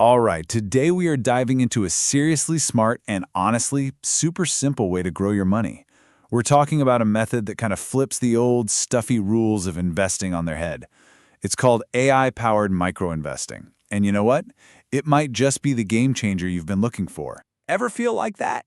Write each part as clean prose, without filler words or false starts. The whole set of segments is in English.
All right, today we are diving into a seriously smart and honestly super simple way to grow your money. We're talking about a method that kind of flips the old stuffy rules of investing on their head. It's called AI-powered micro-investing. And you know what? It might just be the game changer you've been looking for. Ever feel like that?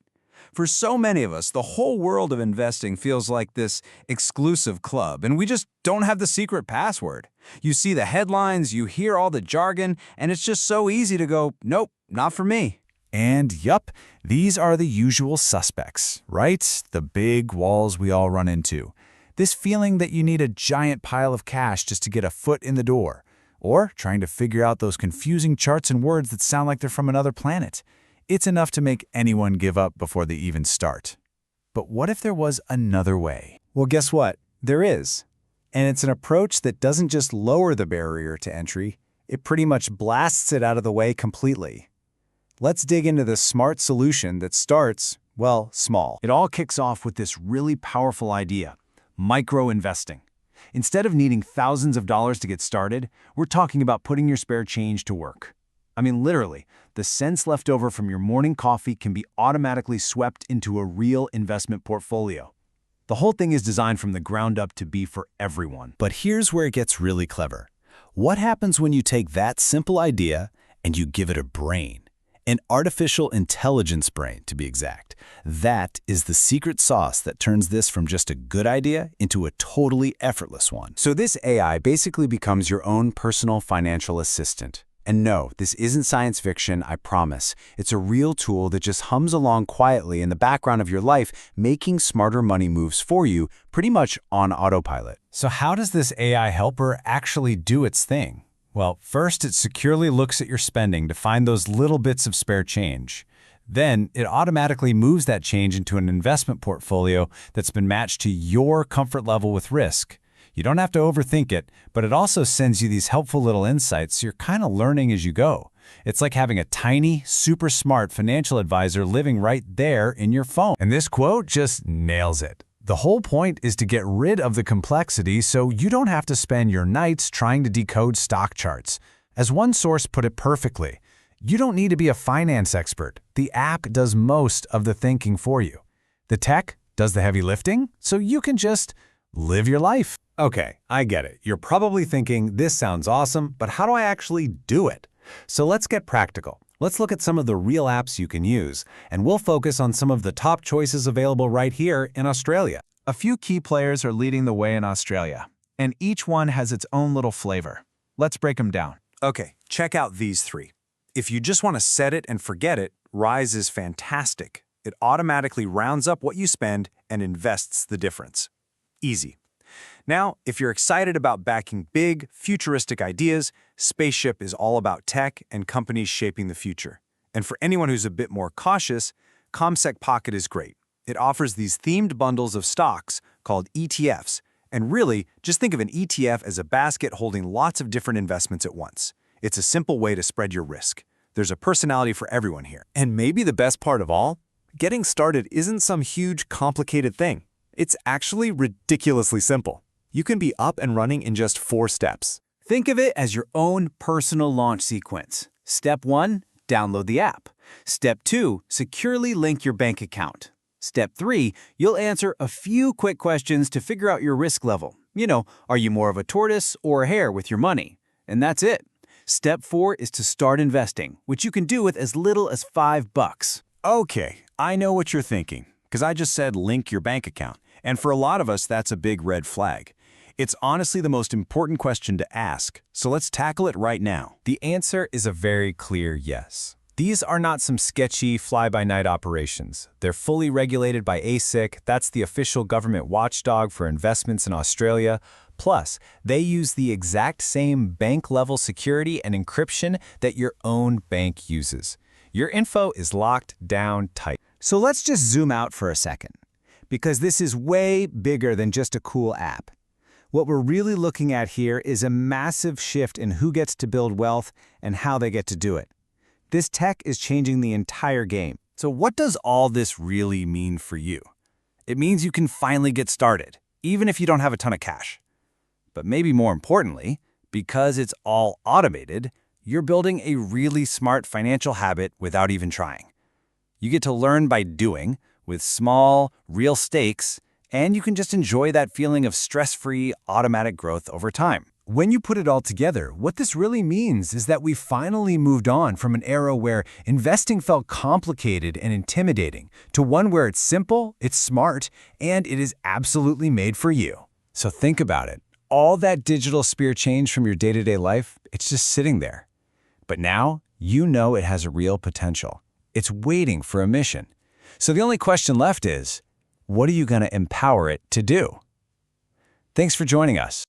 For so many of us, the whole world of investing feels like this exclusive club, and we just don't have the secret password. You see the headlines, you hear all the jargon, and it's just so easy to go, nope, not for me. And yup, these are the usual suspects, right? The big walls we all run into. This feeling that you need a giant pile of cash just to get a foot in the door, or trying to figure out those confusing charts and words that sound like they're from another planet. It's enough to make anyone give up before they even start. But what if there was another way? Well, guess what? There is. And it's an approach that doesn't just lower the barrier to entry, it pretty much blasts it out of the way completely. Let's dig into this smart solution that starts, well, small. It all kicks off with this really powerful idea, micro-investing. Instead of needing thousands of dollars to get started, we're talking about putting your spare change to work. I mean, literally, the cents left over from your morning coffee can be automatically swept into a real investment portfolio. The whole thing is designed from the ground up to be for everyone. But here's where it gets really clever. What happens when you take that simple idea and you give it a brain? An artificial intelligence brain, to be exact. That is the secret sauce that turns this from just a good idea into a totally effortless one. So this AI basically becomes your own personal financial assistant. And no, this isn't science fiction, I promise. It's a real tool that just hums along quietly in the background of your life, making smarter money moves for you, pretty much on autopilot. So how does this AI helper actually do its thing? Well, first it securely looks at your spending to find those little bits of spare change. Then it automatically moves that change into an investment portfolio that's been matched to your comfort level with risk. You don't have to overthink it, but it also sends you these helpful little insights so you're kind of learning as you go. It's like having a tiny, super smart financial advisor living right there in your phone. And this quote just nails it. The whole point is to get rid of the complexity so you don't have to spend your nights trying to decode stock charts. As one source put it perfectly, you don't need to be a finance expert. The app does most of the thinking for you. The tech does the heavy lifting, so you can just live your life. Okay, I get it. You're probably thinking, this sounds awesome, but how do I actually do it? So let's get practical. Let's look at some of the real apps you can use, and we'll focus on some of the top choices available right here in Australia. A few key players are leading the way in Australia, and each one has its own little flavor. Let's break them down. Okay, check out these three. If you just want to set it and forget it, Rise is fantastic. It automatically rounds up what you spend and invests the difference. Easy. Now, if you're excited about backing big, futuristic ideas, Spaceship is all about tech and companies shaping the future. And for anyone who's a bit more cautious, ComSec Pocket is great. It offers these themed bundles of stocks called ETFs. And really, just think of an ETF as a basket holding lots of different investments at once. It's a simple way to spread your risk. There's a personality for everyone here. And maybe the best part of all, getting started isn't some huge, complicated thing. It's actually ridiculously simple. You can be up and running in just 4 steps. Think of it as your own personal launch sequence. Step 1, download the app. Step 2, securely link your bank account. Step 3, you'll answer a few quick questions to figure out your risk level. You know, are you more of a tortoise or a hare with your money? And that's it. Step 4 is to start investing, which you can do with as little as $5. Okay, I know what you're thinking, because I just said link your bank account. And for a lot of us, that's a big red flag. It's honestly the most important question to ask, so let's tackle it right now. The answer is a very clear yes. These are not some sketchy fly-by-night operations. They're fully regulated by ASIC, that's the official government watchdog for investments in Australia. Plus, they use the exact same bank-level security and encryption that your own bank uses. Your info is locked down tight. So let's just zoom out for a second, because this is way bigger than just a cool app. What we're really looking at here is a massive shift in who gets to build wealth and how they get to do it. This tech is changing the entire game. So what does all this really mean for you? It means you can finally get started, even if you don't have a ton of cash. But maybe more importantly, because it's all automated, you're building a really smart financial habit without even trying. You get to learn by doing, with small, real stakes, and you can just enjoy that feeling of stress-free, automatic growth over time. When you put it all together, what this really means is that we've finally moved on from an era where investing felt complicated and intimidating to one where it's simple, it's smart, and it is absolutely made for you. So think about it. All that digital spare change from your day-to-day life, it's just sitting there. But now, you know it has a real potential. It's waiting for a mission. So the only question left is, what are you going to empower it to do? Thanks for joining us.